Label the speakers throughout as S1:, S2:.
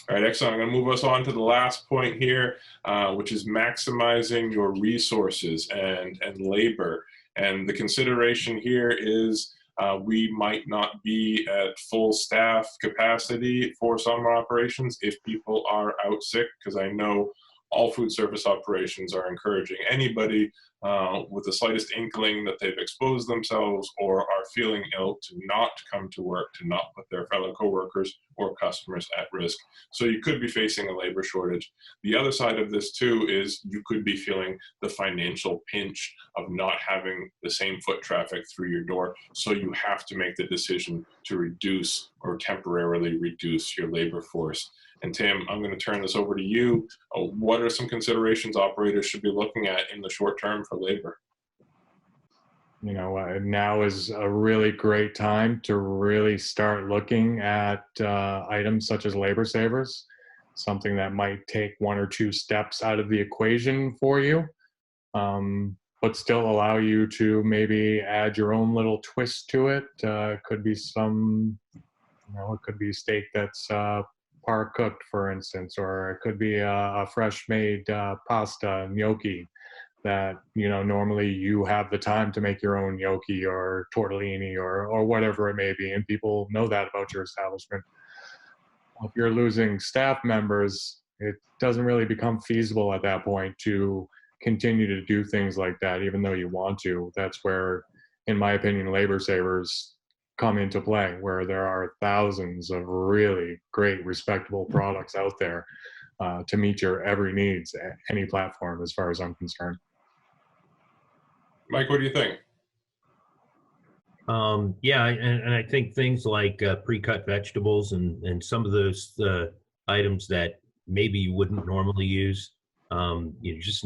S1: All right, excellent. I'm going to move us on to the last point here, which is maximizing your resources and labor. And the consideration here is we might not be at full staff capacity for summer operations if people are out sick, because I know all food service operations are encouraging anybody with the slightest inkling that they've exposed themselves or are feeling ill to not come to work, to not put their fellow coworkers or customers at risk. So you could be facing a labor shortage. The other side of this too is you could be feeling the financial pinch of not having the same foot traffic through your door. So you have to make the decision to reduce or temporarily reduce your labor force. And Tim, I'm going to turn this over to you. What are some considerations operators should be looking at in the short term for labor?
S2: You know, now is a really great time to really start looking at items such as labor savers, something that might take 1 or 2 steps out of the equation for you, but still allow you to maybe add your own little twist to it. It could be it could be steak that's par cooked, for instance, or it could be a fresh made pasta gnocchi that, you know, normally you have the time to make your own gnocchi or tortellini or whatever it may be, and people know that about your establishment. If you're losing staff members, it doesn't really become feasible at that point to continue to do things like that, even though you want to. That's where, in my opinion, labor savers come into play, where there are thousands of really great, respectable products out there to meet your every needs at any platform, as far as I'm concerned.
S1: Mike, what do you think?
S3: Yeah, and I think things like pre-cut vegetables and some of those items that maybe you wouldn't normally use, you're just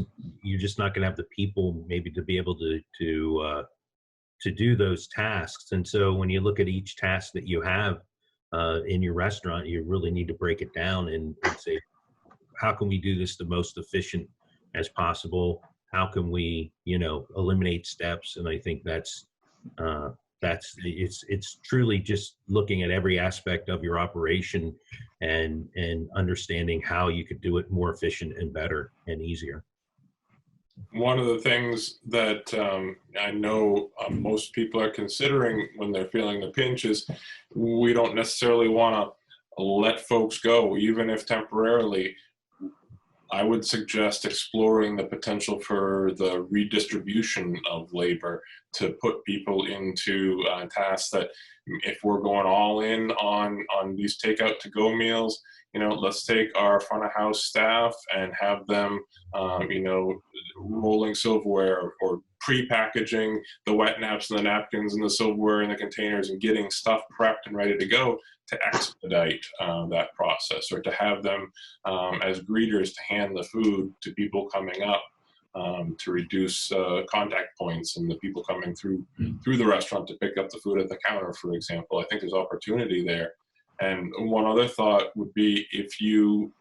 S3: not going to have the people maybe to be able to do those tasks. And so when you look at each task that you have in your restaurant, you really need to break it down and say, how can we do this the most efficient as possible? How can we, you know, eliminate steps? And I think it's truly just looking at every aspect of your operation and understanding how you could do it more efficient and better and easier.
S1: One of the things that I know most people are considering when they're feeling the pinch is we don't necessarily want to let folks go, even if temporarily. I would suggest exploring the potential for the redistribution of labor to put people into tasks that, if we're going all in on these takeout to go meals, you know, let's take our front of house staff and have them, you know, rolling silverware or pre-packaging the wet naps and the napkins and the silverware and the containers and getting stuff prepped and ready to go to expedite that process, or to have them as greeters to hand the food to people coming up to reduce contact points and the people coming through the restaurant to pick up the food at the counter, for example. I think there's opportunity there. And one other thought would be, if you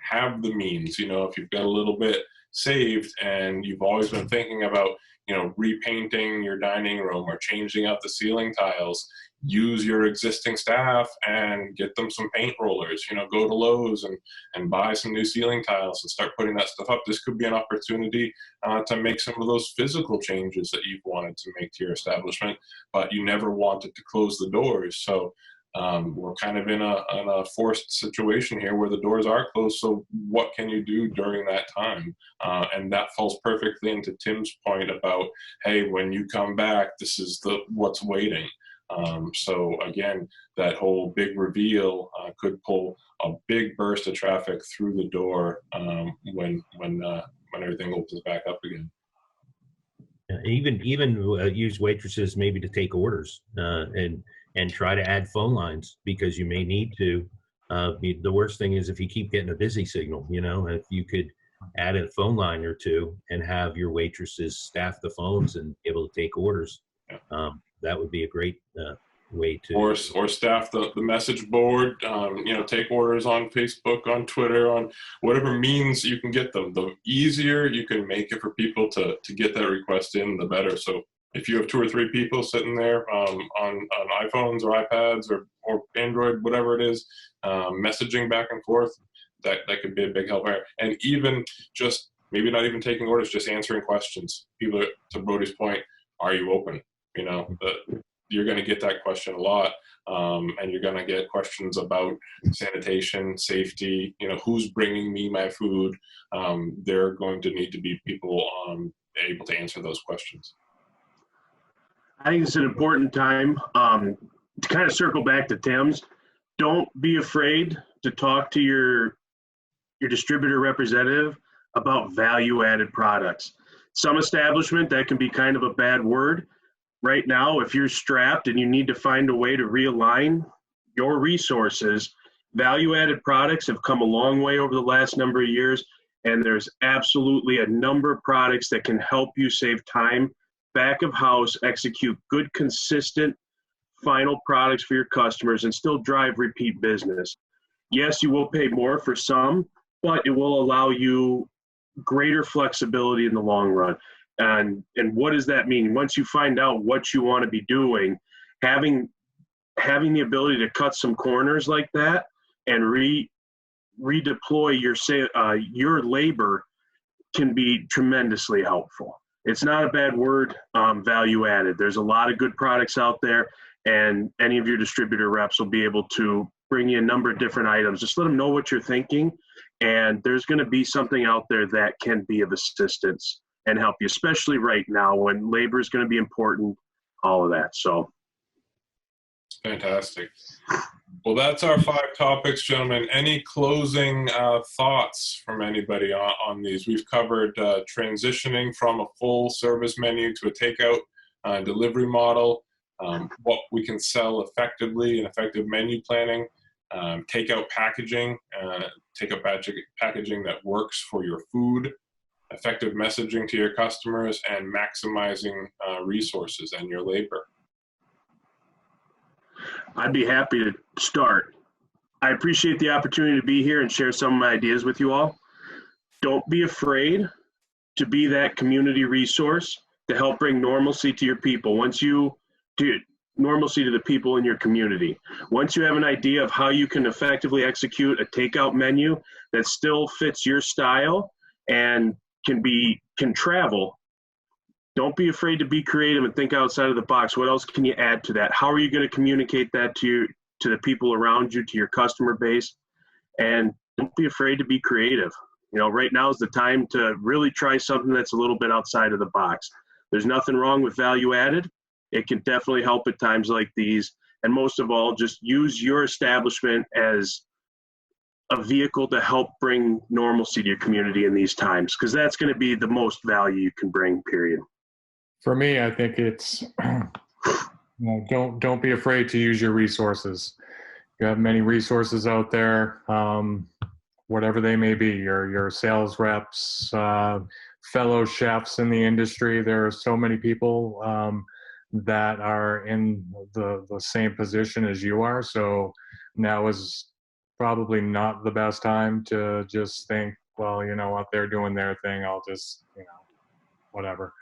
S1: have the means, you know, if you've got a little bit saved and you've always been thinking about, you know, repainting your dining room or changing out the ceiling tiles, use your existing staff and get them some paint rollers. You know, go to Lowe's and buy some new ceiling tiles and start putting that stuff up. This could be an opportunity to make some of those physical changes that you've wanted to make to your establishment, but you never wanted to close the doors. So we're kind of in a forced situation here where the doors are closed. So what can you do during that time? And that falls perfectly into Tim's point about, hey, when you come back, this is what's waiting. So again, that whole big reveal could pull a big burst of traffic through the door when everything opens back up again.
S3: Even use waitresses maybe to take orders and try to add phone lines, because you may need to. The worst thing is if you keep getting a busy signal, you know, if you could add a phone line or two and have your waitresses staff the phones and be able to take orders. That would be a great way to.
S1: Or staff the message board, you know, take orders on Facebook, on Twitter, on whatever means you can get them. The easier you can make it for people to get that request in, the better. So if you have 2 or 3 people sitting there on iPhones or iPads or Android, whatever it is, messaging back and forth, that could be a big help. And even just maybe not even taking orders, just answering questions. People, to Brody's point, are you open? You know, you're going to get that question a lot, and you're going to get questions about sanitation, safety, you know, who's bringing me my food. There are going to need to be people able to answer those questions.
S4: I think it's an important time to kind of circle back to Tim's. Don't be afraid to talk to your distributor representative about value-added products. Some establishment, that can be kind of a bad word. Right now, if you're strapped and you need to find a way to realign your resources, value-added products have come a long way over the last number of years, and there's absolutely a number of products that can help you save time, back of house, execute good, consistent final products for your customers, and still drive repeat business. Yes, you will pay more for some, but it will allow you greater flexibility in the long run. And what does that mean? Once you find out what you want to be doing, having the ability to cut some corners like that and redeploy your labor can be tremendously helpful. It's not a bad word, value added. There's a lot of good products out there, and any of your distributor reps will be able to bring you a number of different items. Just let them know what you're thinking, and there's going to be something out there that can be of assistance and help you, especially right now when labor is going to be important, all of that. So.
S1: Fantastic. Well, that's our 5 topics, gentlemen. Any closing thoughts from anybody on these? We've covered transitioning from a full service menu to a takeout delivery model, what we can sell effectively and effective menu planning, takeout packaging, packaging that works for your food, effective messaging to your customers, and maximizing resources and your labor.
S4: I'd be happy to start. I appreciate the opportunity to be here and share some of my ideas with you all. Don't be afraid to be that community resource to help bring normalcy to your people. Normalcy to the people in your community. Once you have an idea of how you can effectively execute a takeout menu that still fits your style and can travel, don't be afraid to be creative and think outside of the box. What else can you add to that? How are you going to communicate that to the people around you, to your customer base? And don't be afraid to be creative. You know, right now is the time to really try something that's a little bit outside of the box. There's nothing wrong with value added. It can definitely help at times like these. And most of all, just use your establishment as a vehicle to help bring normalcy to your community in these times, because that's going to be the most value you can bring, period.
S2: For me, I think it's don't be afraid to use your resources. You have many resources out there, whatever they may be. Your sales reps, fellow chefs in the industry. There are so many people that are in the same position as you are. So now is probably not the best time to just think, well, you know what, they're doing their thing. I'll just, whatever.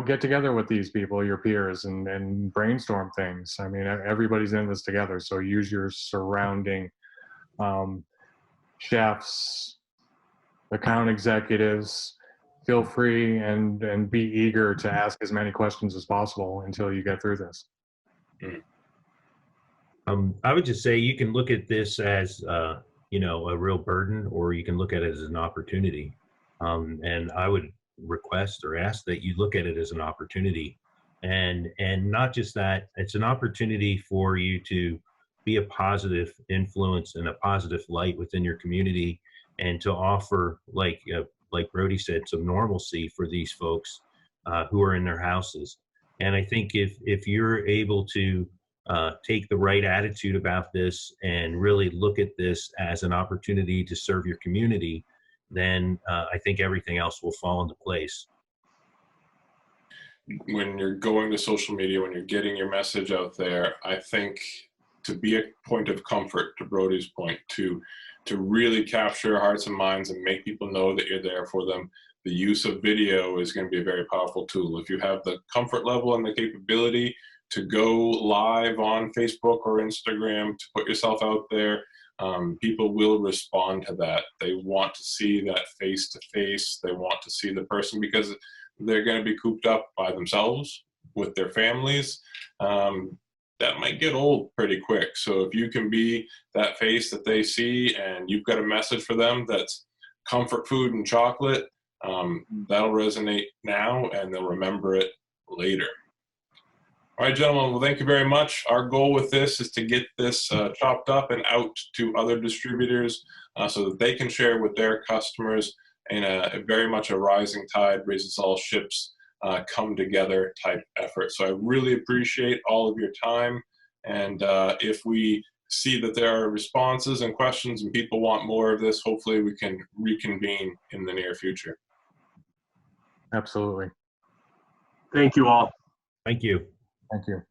S2: Get together with these people, your peers, and brainstorm things. I mean, everybody's in this together. So use your surrounding chefs, account executives. Feel free and be eager to ask as many questions as possible until you get through this.
S3: I would just say you can look at this as, a real burden, or you can look at it as an opportunity. And I would request or ask that you look at it as an opportunity, and not just that, it's an opportunity for you to be a positive influence and a positive light within your community, and to offer, like Brody said, some normalcy for these folks who are in their houses. And I think if you're able to take the right attitude about this and really look at this as an opportunity to serve your community, then I think everything else will fall into place.
S1: When you're going to social media, when you're getting your message out there, I think to be a point of comfort, to Brody's point, to really capture hearts and minds and make people know that you're there for them, the use of video is going to be a very powerful tool. If you have the comfort level and the capability to go live on Facebook or Instagram, to put yourself out there, people will respond to that. They want to see that face to face. They want to see the person because they're going to be cooped up by themselves with their families. That might get old pretty quick. So if you can be that face that they see and you've got a message for them that's comfort food and chocolate, that'll resonate now and they'll remember it later. All right, gentlemen, well, thank you very much. Our goal with this is to get this chopped up and out to other distributors so that they can share with their customers in a very much a rising tide raises all ships come together type effort. So I really appreciate all of your time. And if we see that there are responses and questions and people want more of this, hopefully we can reconvene in the near future.
S2: Absolutely.
S4: Thank you all.
S3: Thank you.
S2: Thank you.